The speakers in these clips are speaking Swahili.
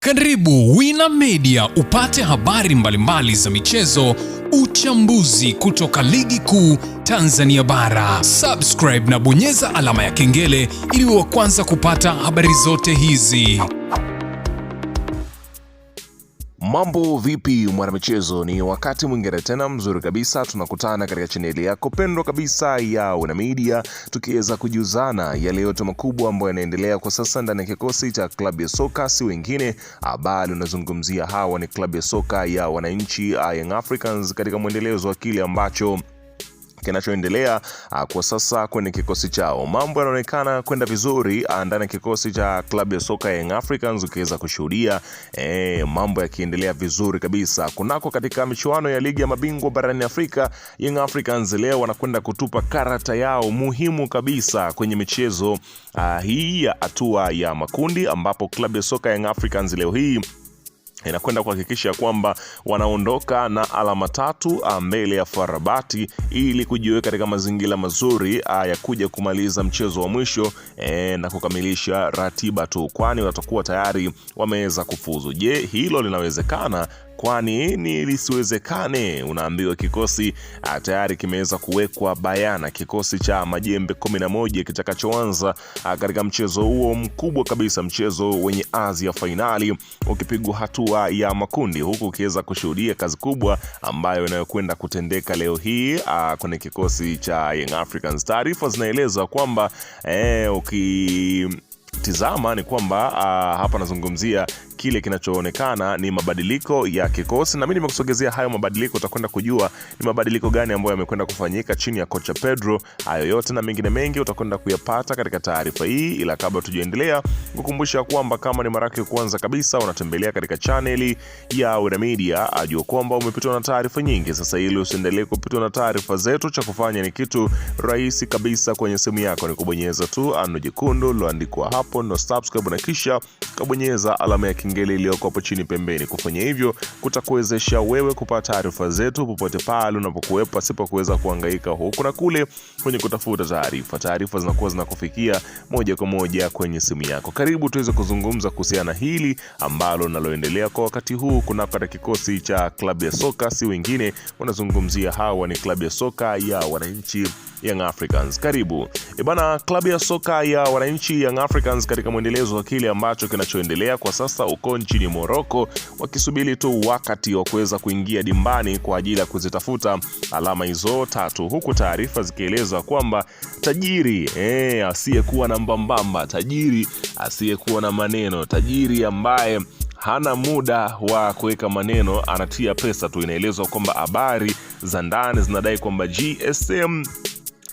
Karibu Wina Media upate habari mbalimbali za michezo, uchambuzi kutoka ligi kuu Tanzania bara. Subscribe na bonyeza alama ya kengele ili uwe wa kwanza kupata habari zote hizi. Mambo vipi mwanamichezo, ni wakati mwingine tena mzuri kabisa tunakutana katika chaneli yako pendwa kabisa ya Wina Media, tukiweza kujuzana yale yote makubwa ambayo yanaendelea kwa sasa ndani ya kikosi cha klabu ya soka si wengine bali unazungumzia hawa ni klabu ya soka ya wananchi Young Africans, katika mwendelezo wa kile ambacho kinachoendelea kwa sasa kwenye kikosi chao. Mambo yanaonekana kwenda vizuri ndani ya kikosi cha klabu ya soka ya Young Africans, ukiweza kushuhudia mambo yakiendelea vizuri kabisa. Kunako katika michuano ya ligi ya mabingwa barani Afrika, Young Africans leo wanakwenda kutupa karata yao muhimu kabisa kwenye michezo hii ya hatua ya makundi, ambapo klabu ya soka Young Africans leo hii inakwenda kuhakikisha kwamba wanaondoka na alama 3 mbele ya FAR Rabat ili kujiweka katika mazingira mazuri ya kuja kumaliza mchezo wa mwisho na kukamilisha ratiba tu, kwani watakuwa tayari wameweza kufuzu. Je, hilo linawezekana? Kwani ni lisiwezekane? Unaambiwa kikosi tayari kimeweza kuwekwa bayana, kikosi cha majembe 11 kitakachoanza katika mchezo huo mkubwa kabisa, mchezo wenye azi ya fainali ukipigwa hatua ya makundi, huku ukiweza kushuhudia kazi kubwa ambayo inayokwenda kutendeka leo hii kwenye kikosi cha Young Africans. Taarifa zinaeleza kwamba ukitizama ni kwamba hapa nazungumzia kile kinachoonekana ni mabadiliko ya kikosi, na mimi nimekusogezea hayo mabadiliko, utakwenda kujua ni mabadiliko gani ambayo yamekwenda kufanyika chini ya kocha Pedro. Hayo yote na mengine mengi utakwenda kuyapata katika taarifa hii, ila kabla tujaendelea kukumbusha kwamba kama ni mara yako ya kwanza kabisa unatembelea katika channel ya Wina Media, ajua kwamba umepitwa na taarifa nyingi. Sasa ili usiendelee kupitwa na taarifa zetu, cha kufanya ni kitu rahisi kabisa kwenye simu yako, ni kubonyeza tu ano jekundu loandikwa hapo no subscribe, na kisha kubonyeza alama ya kengele iliyoko hapo chini pembeni. Kufanya hivyo kutakuwezesha wewe kupata taarifa zetu popote pale unapokuwepo, pasipo kuweza kuhangaika huku na kule kwenye kutafuta taarifa. Taarifa zinakuwa zinakufikia moja kwa moja kwenye simu yako. Karibu tuweze kuzungumza kuhusiana hili ambalo linaloendelea kwa wakati huu kunako katika kikosi cha klabu ya soka si wengine, wanazungumzia hawa ni klabu ya soka ya wananchi Young Africans. Karibu. Bana, klabu ya soka ya wananchi Young Africans katika mwendelezo wa kile ambacho kinachoendelea kwa sasa uko nchini Morocco, wakisubiri tu wakati wa kuweza kuingia dimbani kwa ajili ya kuzitafuta alama hizo 3, huku taarifa zikieleza kwamba tajiri asiyekuwa na mbambamba, tajiri asiyekuwa na maneno, tajiri ambaye hana muda wa kuweka maneno, anatia pesa tu. Inaelezwa kwamba habari za ndani zinadai kwamba GSM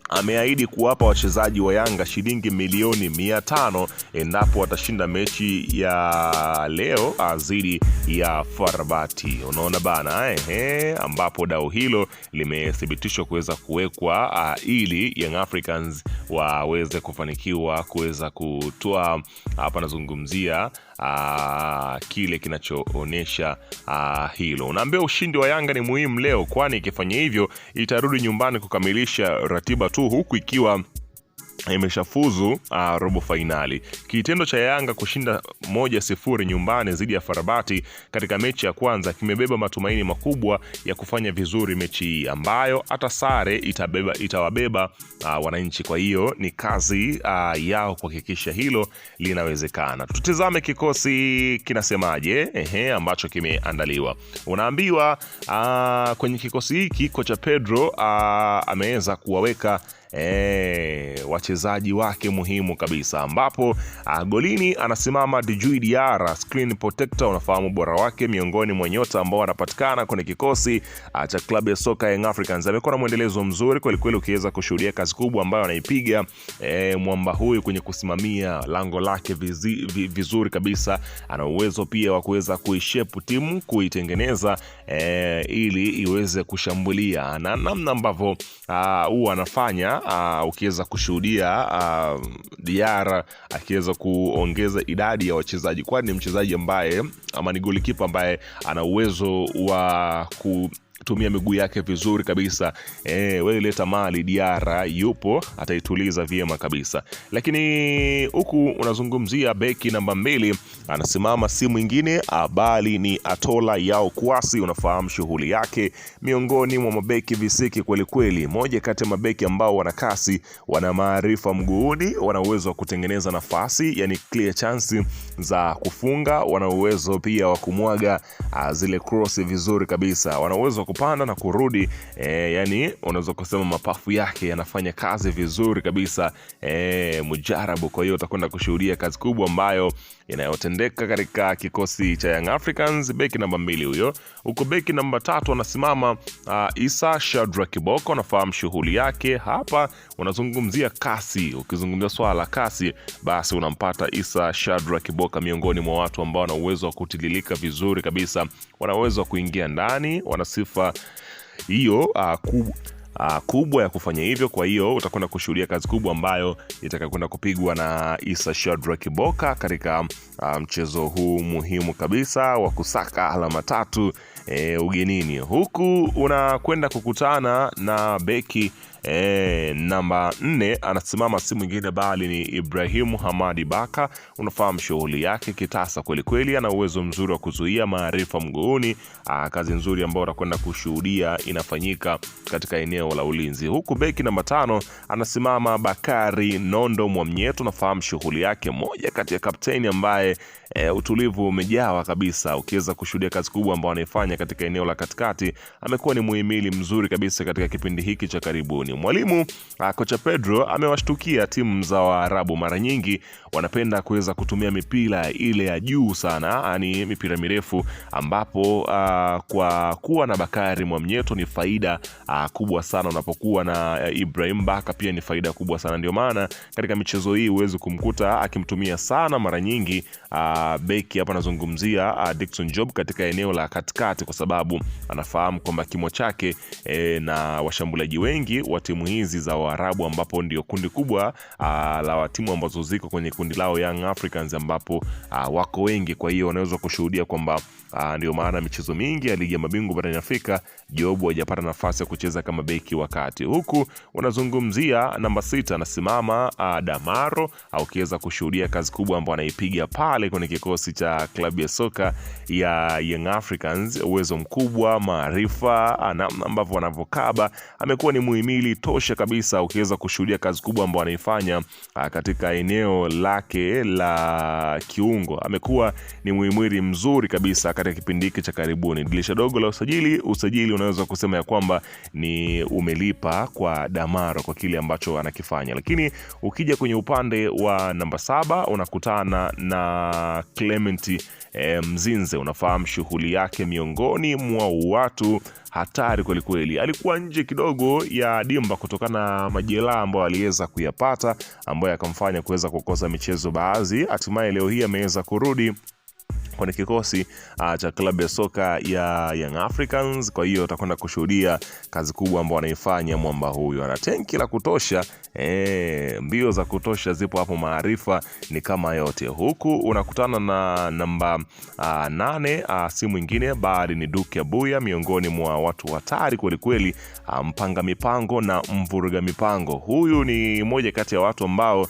ameahidi kuwapa wachezaji wa Yanga shilingi milioni 500 endapo watashinda mechi ya leo dhidi ya FAR Rabat. Unaona bana, ambapo dau hilo limethibitishwa kuweza kuwekwa ili Young Africans waweze kufanikiwa kuweza kutoa, hapa nazungumzia kile kinachoonesha hilo. Unaambia ushindi wa Yanga ni muhimu leo, kwani ikifanya hivyo itarudi nyumbani kukamilisha ratiba tu, huku ikiwa imeshafuzu robo finali. Kitendo cha Yanga kushinda 1-0 nyumbani dhidi ya FAR Rabat katika mechi ya kwanza kimebeba matumaini makubwa ya kufanya vizuri mechi hii, ambayo hata sare itawabeba wananchi. Kwa hiyo ni kazi yao kuhakikisha hilo linawezekana. Tutizame kikosi kinasemaje ambacho kimeandaliwa. Unaambiwa kwenye kikosi hiki kocha Pedro ameweza kuwaweka wachezaji wake muhimu kabisa, ambapo golini anasimama Djigui Diarra, screen protector. Unafahamu bora wake miongoni mwa nyota ambao wanapatikana kwenye kikosi cha klabu ya soka Young Africans. Amekuwa na mwendelezo mzuri kweli kweli, ukiweza kushuhudia kazi kubwa ambayo anaipiga mwamba huyu kwenye kusimamia lango lake vizuri kabisa. Ana uwezo pia wa kuweza kuishape timu, kuitengeneza ili iweze kushambulia, na namna ambavyo huwa anafanya ukiweza kushuhudia Diarra akiweza kuongeza idadi ya wachezaji, kwani ni mchezaji ambaye ama ni golikipa ambaye ana uwezo wa kutumia miguu yake vizuri kabisa. Wewe leta mali, Diarra yupo, ataituliza vyema kabisa. Lakini huku unazungumzia beki namba 2 anasimama si mwingine bali ni Atola Yao Kwasi. Unafahamu shughuli yake, miongoni mwa mabeki visiki kweli kweli, moja kati ya mabeki ambao wana kasi, wana maarifa mguuni, wana uwezo wa kutengeneza nafasi, yani clear chance za kufunga, wana uwezo pia wa kumwaga zile cross vizuri kabisa, wana uwezo wa kupanda na kurudi. Yani unaweza kusema mapafu yake yanafanya kazi vizuri kabisa, mujarabu. Kwa hiyo utakwenda kushuhudia kazi kubwa ambayo inayotendeka katika kikosi cha Young Africans. Beki namba 2 huyo. Huko beki namba 3 anasimama Issa Shadrack Kiboko. Unafahamu shughuli yake hapa, unazungumzia kasi. Ukizungumzia swala la kasi, basi unampata Issa Shadrack Kiboko, miongoni mwa watu ambao wana uwezo wa kutililika vizuri kabisa, wana uwezo wa kuingia ndani, wana sifa hiyo kubwa ya kufanya hivyo. Kwa hiyo utakwenda kushuhudia kazi kubwa ambayo itakayokwenda kupigwa na Issa Shadrack Kiboko katika mchezo huu muhimu kabisa wa kusaka alama 3 ugenini. Huku unakwenda kukutana na beki namba 4 anasimama si mwingine bali ni Ibrahimu Hamadi Baka. Unafahamu shughuli yake, kitasa kweli kweli, ana uwezo mzuri wa kuzuia, maarifa mguuni, kazi nzuri ambayo utakwenda kushuhudia inafanyika katika eneo la ulinzi. Huku beki namba 5 anasimama Bakari Nondo Mwamnyeto. Unafahamu shughuli yake, moja kati ya kapteni ambaye utulivu umejawa kabisa. Ukiweza kushuhudia kazi kubwa ambayo anaifanya katika eneo la katikati, amekuwa ni muhimili mzuri kabisa katika kipindi hiki cha karibuni. Mwalimu kocha Pedro amewashtukia timu za Waarabu, mara nyingi wanapenda kuweza kutumia mipira ile ya juu sana, yani mipira mirefu, ambapo kwa kuwa na Bakari Mwamnyeto ni faida kubwa sana, unapokuwa na Ibrahim Baka pia ni faida kubwa sana. Ndio maana katika michezo hii huwezi kumkuta akimtumia sana mara nyingi beki hapa nazungumzia Dickson Job katika eneo la katikati, kwa sababu anafahamu kwamba kimo chake na washambuliaji wengi wa timu hizi za Waarabu, ambapo ndio kundi kubwa la timu ambazo ziko kwenye kundi lao Young Africans, ambapo wako wengi. Kwa hiyo wanaweza kushuhudia kwamba ndio maana michezo mingi ya ligi ya mabingwa barani Afrika Job hajapata nafasi ya kucheza kama beki wakati. Huku wanazungumzia namba 6 anasimama Damaro, au kiweza kushuhudia kazi kubwa ambayo anaipiga pale kwenye kikosi cha klabu ya soka ya Young Africans. Uwezo mkubwa, maarifa, namna ambavyo wanavokaba, amekuwa ni muhimili tosha kabisa. Ukiweza kushuhudia kazi kubwa ambayo anaifanya katika eneo lake la kiungo, amekuwa ni muhimili mzuri kabisa katika kipindi hiki cha karibuni. Dirisha dogo la usajili unaweza kusema ya kwamba ni umelipa kwa Damaro kwa kile ambacho anakifanya. Lakini ukija kwenye upande wa namba 7 unakutana na Clement Mzinze. Unafahamu shughuli yake, miongoni mwa watu hatari kweli kweli. Alikuwa nje kidogo ya dimba kutokana na majeraha ambayo aliweza kuyapata, ambayo akamfanya kuweza kukosa michezo baadhi. Hatimaye leo hii ameweza kurudi kwenye kikosi cha klabu ya soka ya Young Africans. Kwa hiyo utakwenda kushuhudia kazi kubwa ambayo anaifanya mwamba huyu. Ana tenki la kutosha, mbio za kutosha zipo hapo, maarifa ni kama yote. Huku unakutana na namba 8 si mwingine bali ni Duke Abuya, miongoni mwa watu hatari kweli kweli, mpanga mipango na mvuruga mipango. Huyu ni moja kati ya watu ambao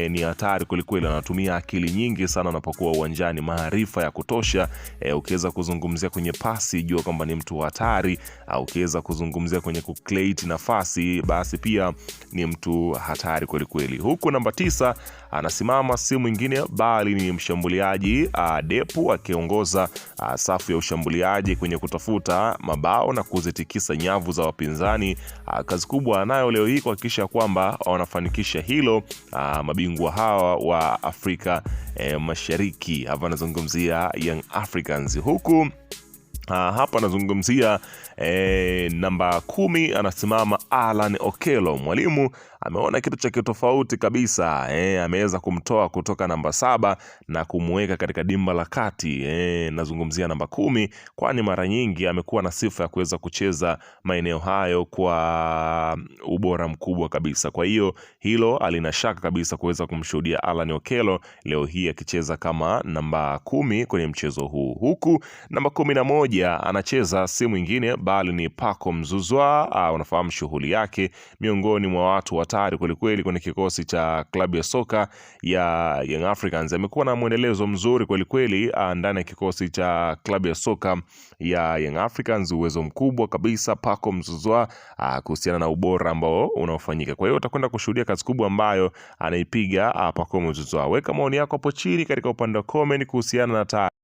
ni hatari kweli kweli, anatumia akili nyingi sana anapokuwa uwanjani, maarifa ya kutosha. Ukiweza kuzungumzia kwenye pasi, jua kwamba ni mtu hatari. Ukiweza kuzungumzia kwenye kucreate nafasi, basi pia ni mtu hatari kweli kweli. Huku namba 9 anasimama si mwingine bali ni mshambuliaji Depu, akiongoza safu ya ushambuliaji kwenye kutafuta mabao na kuzitikisa nyavu za wapinzani. Kazi kubwa anayo leo hii kuhakikisha kwamba wanafanikisha hilo mabingwa hawa wa Afrika Mashariki. Hapa nazungumzia Young Africans. Huku hapa nazungumzia namba 10 anasimama Alan Okello. Mwalimu ameona kitu cha kitofauti kabisa. Ameweza kumtoa kutoka namba 7 na kumweka katika dimba la kati. Nazungumzia namba 10, kwani mara nyingi amekuwa na sifa ya kuweza kucheza maeneo hayo kwa ubora mkubwa kabisa. Kwa hiyo hilo alina shaka kabisa kuweza kumshuhudia Alan Okello leo hii akicheza kama namba 10 kwenye mchezo huu. Huku namba 11 anacheza si mwingine bali ni Paco Mzuzwa. Unafahamu shughuli yake, miongoni mwa watu hatari kwelikweli kwenye kikosi cha klabu ya soka ya Young Africans. Amekuwa na mwendelezo mzuri kwelikweli ndani ya kikosi cha klabu ya soka ya Young Africans. Uwezo mkubwa kabisa Paco Mzuzwa kuhusiana na ubora ambao unaofanyika. Kwa hiyo utakwenda kushuhudia kazi kubwa ambayo anaipiga Paco Mzuzwa. Weka maoni yako hapo chini katika upande wa comment kuhusiana na